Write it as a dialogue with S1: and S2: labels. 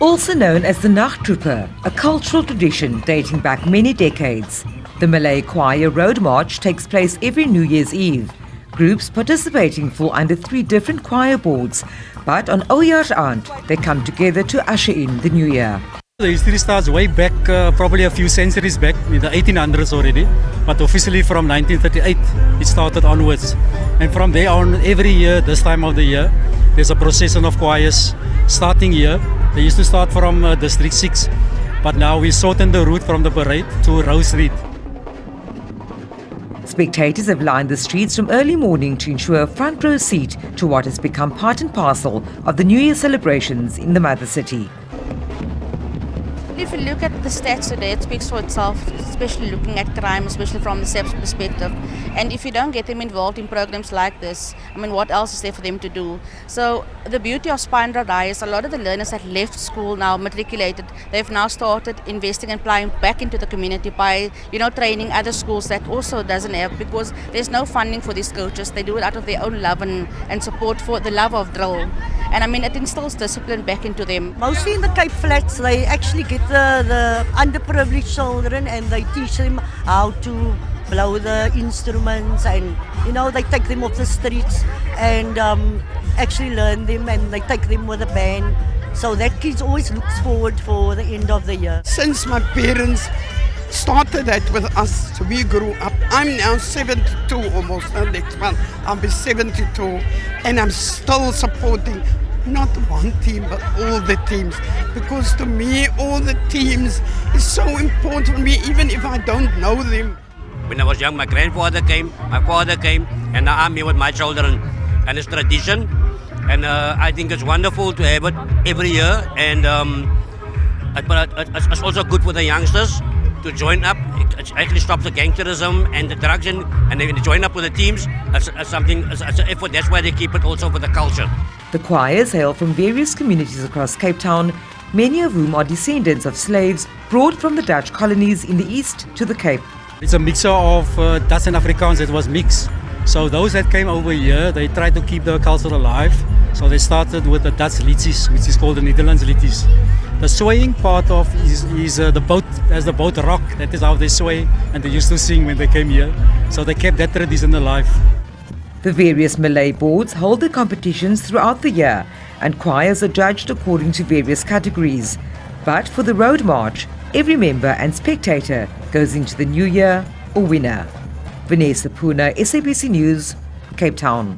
S1: Also known as the Nachttroepe, a cultural tradition dating back many decades, the Malay Choir Road March takes place every New Year's Eve. Groups participating fall under 3 different choir boards, but on Oudejaarsand they come together to usher in the new year.
S2: The history starts way back, probably a few centuries back, in the 1800s already, but officially from 1938 it started onwards. And from there on, every year, this time of the year, there's a procession of choirs starting here. They used to start from District 6, but now we shortened the route from the parade to Rose Street.
S1: Spectators have lined the streets from early morning to ensure a front row seat to what has become part and parcel of the New Year celebrations in the mother city.
S3: If you look at the stats today, it speaks for itself, especially looking at crime, especially from the SABC perspective. And if you don't get them involved in programs like this, what else is there for them to do? So the beauty of Spinra is a lot of the learners that left school now, matriculated, they've now started investing and applying back into the community by, training other schools that also doesn't have, because there's no funding for these coaches. They do it out of their own love and support for the love of drill. And it instills discipline back into them.
S4: Mostly in the Cape Flats, they actually get the underprivileged children and they teach them how to blow the instruments, and they take them off the streets and actually learn them, and they take them with a band. So that kids always looks forward for the end of the year.
S5: Since my parents started that with us, we grew up. I'm now 72 almost, next month I'll be 72, and I'm still supporting not one team but all the teams, because to me all the teams is so important to me, even if I don't know them.
S6: When I was young, my grandfather came, my father came, and now I'm here with my children, and it's tradition, and I think it's wonderful to have it every year, and but it's also good for the youngsters to join up. It actually stops the gangsterism and the drugs, and they join up with the teams. It's an effort. That's why they keep it also for the culture.
S1: The choirs hail from various communities across Cape Town, many of whom are descendants of slaves brought from the Dutch colonies in the east to the Cape.
S2: It's a mixture of Dutch and Afrikaans. It was mixed. So those that came over here, they tried to keep the culture alive. So they started with the Dutch liedjes, which is called the Netherlands liedjes. The swaying part of is the boat, as the boat rock. That is how they sway, and they used to sing when they came here. So they kept that tradition alive.
S1: The various Malay boards hold their competitions throughout the year, and choirs are judged according to various categories. But for the Road March, every member and spectator goes into the new year a winner. Vanessa Puna, SABC News, Cape Town.